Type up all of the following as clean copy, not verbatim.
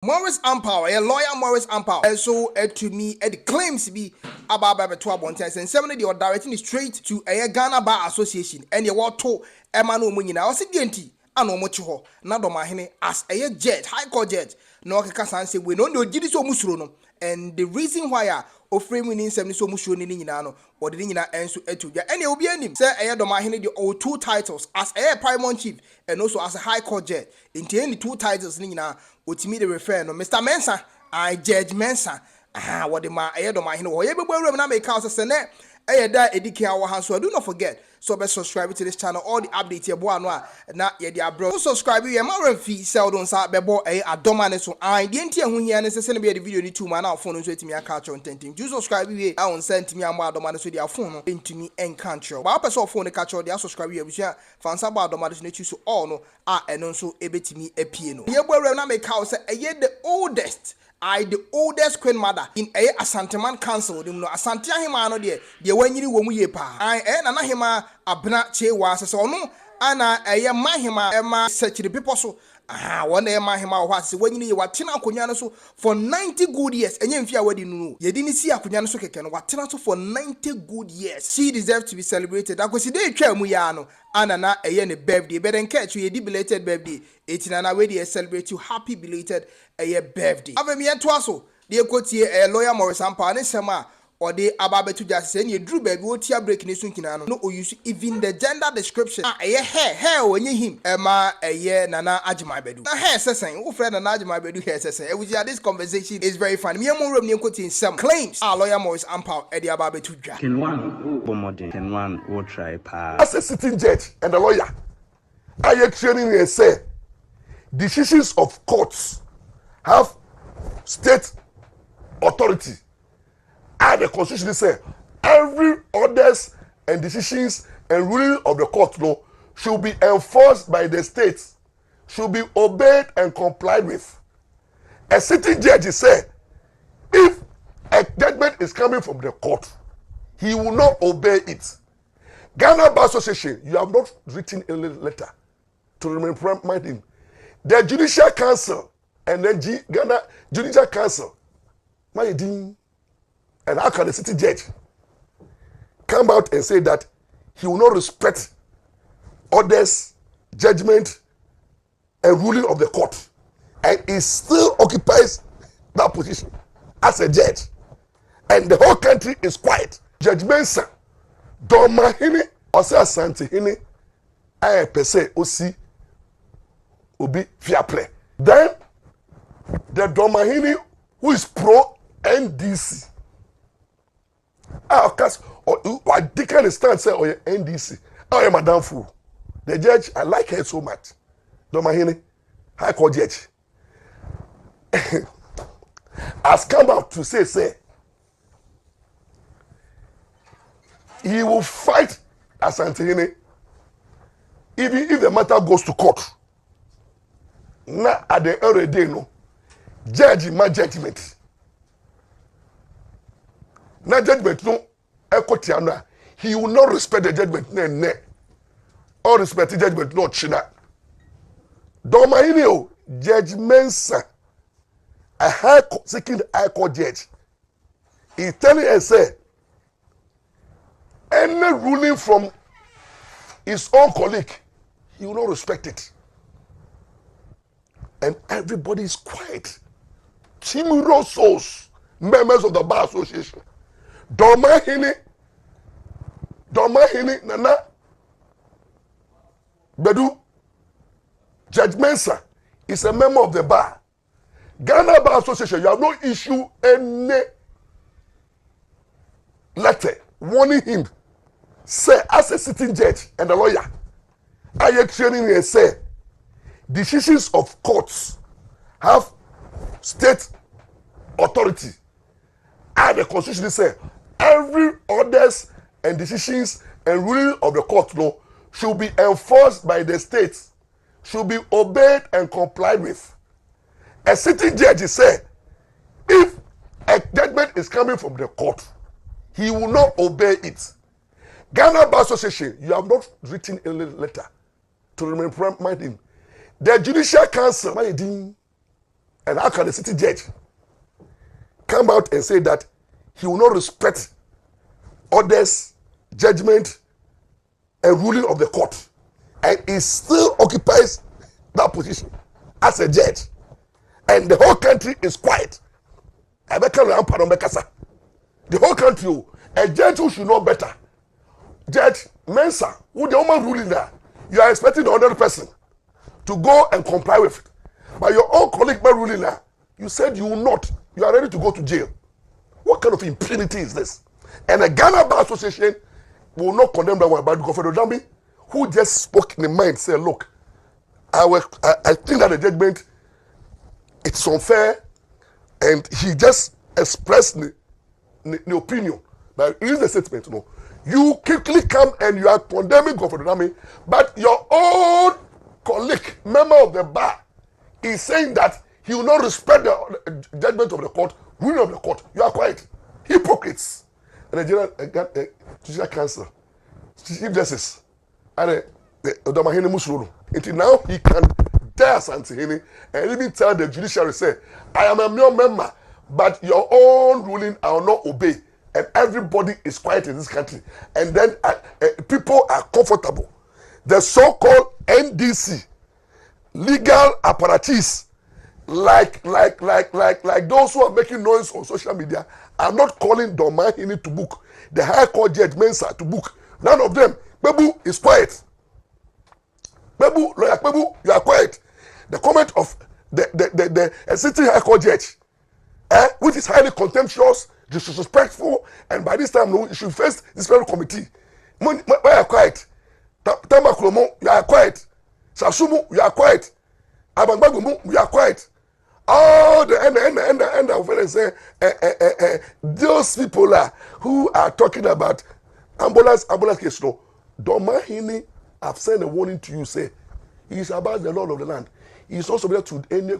Maurice Ampaw, a lawyer Maurice Ampaw, also to me claims be about 12 and 7 they are directing straight to a Ghana Bar Association and you want to Emmanuel Munina or Sidienti and Omochiho, not Dormaahene as a judge, High Court judge. No Kakasan say we don't know Judicial Musrono, and the reason why o frame in 70 so much ni nyina no or the nyina enso etuja and you be anim say a Dormaahene the all two titles as a paramount chief and also as a high court judge in the two titles ni nyina otimi the refer no Mr. Mensa I Judge Mensa what the ma a Dormaahene wo ye be room na make house say na da edike awo ha so do not forget so be subscribe to this channel all the updates here boa no na ye dia bro subscribe you ma remfi sell don sa be bo Adoma so I the ntia hu hia ne se be the video ni 2 ma na phone so etimi aka content do subscribe you I on send me am Adoma so dia phone no entimi encounter ba person phone ne catch dia subscribe you abusua fansa ba Adoma so na chi so all no eno so ebetimi apie no ye bo na make house say the oldest the oldest queen mother in Asanteman Council. You know, Asante Ahima no de wanyiri wo mu ye pa. Na na hima abna chewa so no ana mahima ema search the people so one mahima wa se wanyiri ye watena akonya no so for 90 good years. Enye mfia wadi nu. Ye di ni si akonya no so keke no watena so for 90 good years. She deserves to be celebrated. Akosi dey twa mu ya no. Ana na ne birthday. But then catch you the belated birthday. Etina we dey celebrate you happy belated birthday. Ave me so dey quote lawyer Maurice Ampaw ne sema or dey ababetu just say you drew baby what tia break ni so nkina no o use even the gender description hair onye him ema nana Agyeman bedu na hair sesen wo friend nana Agyeman bedu hair sesen this conversation is very funny me mo room ni quote in some claims lawyer Maurice Ampaw dey ababetu dwa K1ng will try as a sitting judge and a lawyer I training and say decisions of courts have state authority. And the constitution say every orders and decisions and ruling of the court law should be enforced by the states, should be obeyed and complied with. A sitting judge say if a judgment is coming from the court, he will not obey it. Ghana Bar Association, you have not written a letter to remind him. The Judicial Council and then Ghana Judicial Council, my dean, and how can the city judge come out and say that he will not respect orders, judgment, and ruling of the court, and he still occupies that position as a judge, and the whole country is quiet? Judge Mensa, Dormaahene, Osagyefo, I per se osi obi fair play. Then the Dormaahene who is pro NDC. Of course, I can't stand say NDC. I am Madam Fool. The judge, I like her so much. Dormaahene, High Court judge, has come out to say he will fight Asante even if the matter goes to court. Now at the end of the day, no judge my judgment. Now judgment no ekotiana. He will not respect the judgment ne. Or respect the judgment no china. Dormaahene Judge Mensa, a second high court judge, he telling us say any ruling from his own colleague, he will not respect it. And everybody is quiet. Chimirosos, members of the Bar Association. Dormaahene, Nana, Badu, Judge Mensa is a member of the bar. Ghana Bar Association, you have no issue any letter warning him. Say, as a sitting judge and a lawyer, I training and say, decisions of courts have state authority. And the constitution say every orders and decisions and ruling of the court law should be enforced by the states, should be obeyed and complied with. A sitting judge say if a judgment is coming from the court, he will not obey it. Ghana Bar Association, you have not written a letter to remind him. The Judicial Council, my dean, And how can a city judge come out and say that he will not respect orders, judgment, and ruling of the court, and he still occupies that position as a judge, and the whole country is quiet? The whole country, a judge who should know better, Judge Mensa, who the woman ruling there, you are expecting the other person to go and comply with it. But your own colleague by ruling there, you said you will not. You are ready to go to jail. What kind of impunity is this? And the Ghana Bar Association will not condemn that one. But Governor Dambi, who just spoke in the mind, said, look, I think that the judgment, it's unfair, and he just expressed the opinion. But it is the statement, you know. You quickly come and you are condemning Governor Dambi, but your own colleague, member of the bar, is saying that he will not respect the judgment of the court, ruling of the court. You are quiet. Hypocrites. And the Judicial Council, Chief Justice, and the Dormaahene Musuru. Until now, he can dare Santihini and even tell the judiciary, say, I am a mere member, but your own ruling I will not obey. And everybody is quiet in this country. And then people are comfortable. The so-called NDC, legal apparatus, like those who are making noise on social media, are not calling Dormaahene to book, the High Court Judge Mensa to book. None of them. Bebu is quiet. Bebu, lawyer Bebu, you are quiet. The comment of the sitting High Court Judge, which is highly contemptuous, disrespectful, and by this time, no, you should face this federal committee. Why are quiet? Tamakulomo, you are quiet. Sasumu, you are quiet. Abangbagumu, you are quiet. Oh, the end of it say, those people who are talking about ambulance case, no, Dormaahene have sent a warning to you, say, he is about the law of the land. He is also there to any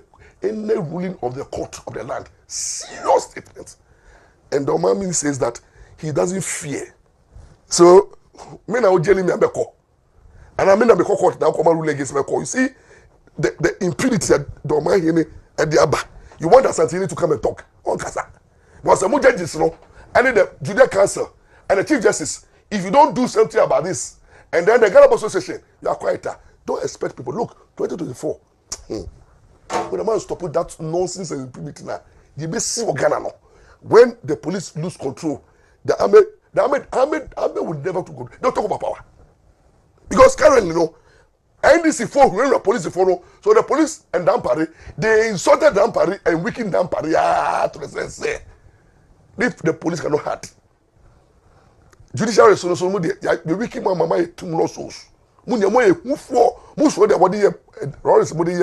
ruling of the court of the land. Serious statement. And Dormaahene says that he doesn't fear. So, me now jelly me abeko. And I mean abeko court now come rule against me. You see, the impunity at Dormaahene at the Abba. You want Asantini to come and talk on Kasa. Because the judges, you know, and the Judicial Council and the Chief Justice, if you don't do something about this, and then the Ghana Bar Association, you are quieter. Don't expect people. Look, 2024. When the man stop with that nonsense and impunity now, you may see what Ghana now. When the police lose control, the army will never to go. Don't talk about power. Because currently, you know, NDC for when the police follow, so the police and Dampari, they insulted Dampari and weakened Dampari to the sense. If the police cannot hurt. Judicial so the wicked mama two lawsuits. Munya who for most of the body Lawrence body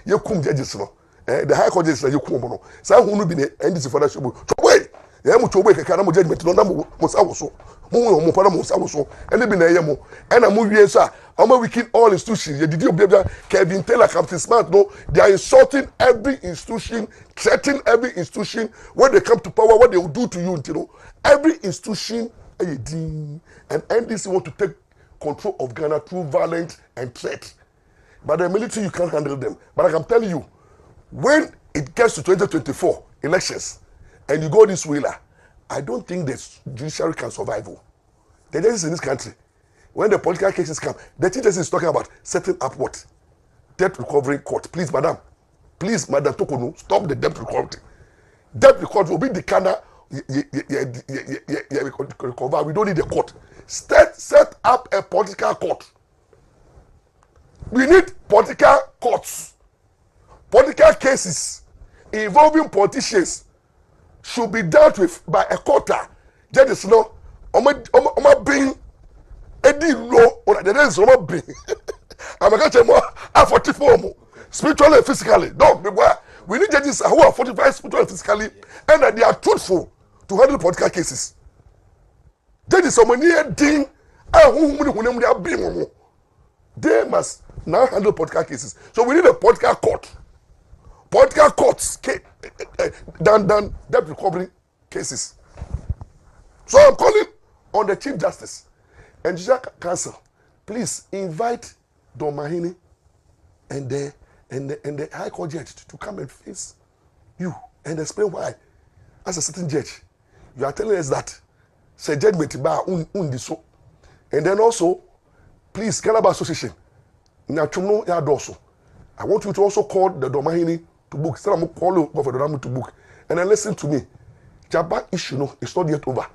you come judges no. The high court judges you come no. Some who be the NDC for that show. Wait, ya mu chobe kaka na mo judgment no na mo sawoso. Mo pa na mo sawoso. Ene bi na yemo. Ena mo wie so a omo wicked all institutions. Ye didi obia Kevin Taylor Captain Smart no. They are insulting every institution, threatening every institution. When they come to power, what they will do to you, you know. Every institution and NDC want to take control of Ghana through violence and threat. But the military, you can't handle them. But I can tell you, when it gets to 2024 elections, and you go this way, I don't think the judiciary can survive. The judges in this country, when the political cases come, the chief justice is talking about setting up what? Debt recovery court. Please, madam, Tokono, stop the debt recovery. Debt recovery will be the kind of recover. We don't need a court. Set up a political court. We need political courts. Political cases involving politicians should be dealt with by a court. Judges no, bring Eddie law or the rest of bring. I'm going to more 44 spiritually and physically. No, we need judges who are 45 spiritually and physically, and that they are truthful to handle political cases. Judges someone near ding they must now handle political cases. So we need a political court. Political courts than debt recovery cases. So I'm calling on the Chief Justice and Judicial Council. Please invite Dormaahene and the High Court Judge to come and face you and explain why. As a certain judge, you are telling us that say judgment ba undi so. And then also, please, Ghana Bar Association, I want you to also call the Dormaahene to book. Instead of calling for the Dormaahene to book. And then listen to me. Jaba issue no, it's not yet over.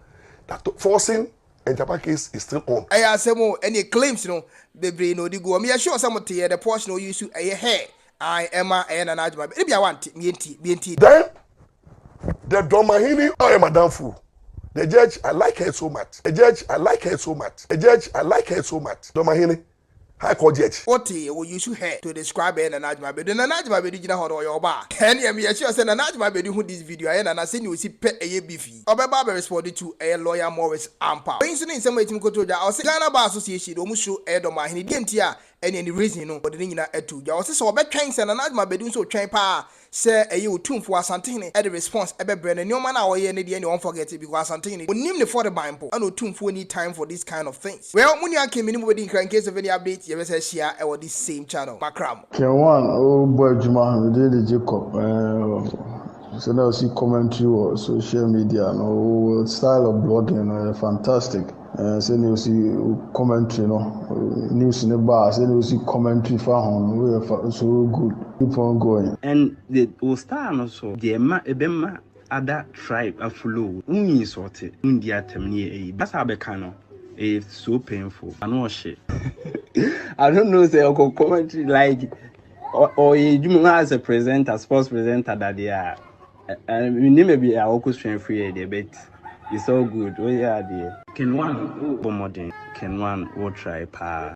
That forcing and Jaba case is still on. I say more any claims no the brain no go. Me sure some of the portion no use a hair. I Emma and an Agyeman. Maybe I want BNT. Then the Dormaahene, I am Madam Fu. The judge, I like her so much. The judge, I like her so much. The judge, I like her so much. Dormaahene, High Court judge. What will use hair to describe an Agyeman? But then an Agyeman be how or your bar. Can you be sure send an Agyeman be who this video and I send you see pet a beefy. Obeba responded to a lawyer Maurice Ampaw. For instance, in some way to go to the Ghana Bar Association, almost show a Dormaahene DMT. Any reason no, but the thing that to you also so train and an Agyeman be doing so train pa say a you Otumfuo Asantehene at the response ebe brand and no man our year any won't forget it because Asantehene will name the for the Bible and Otumfuo need time for this kind of things. Well, when you came in with in case of any update, you say share or this same channel. Macram. K1ng Ghana, we did Jacob. So now see commentary or social media, no style of blogging, fantastic. So you see commentary, no news in the bar. So you see commentary for home. We are so good. Keep on going. And the Ostar also the Ebema other tribe a flow. Uni sorted. India terminate. That's how becano. It's so painful. I know shit. I don't know. Say I'll commentary like or you as a presenter, sports presenter that they are. And we need maybe a local strength free idea, but it's all good. Oh yeah, dear. K1ng Ghana will try pa.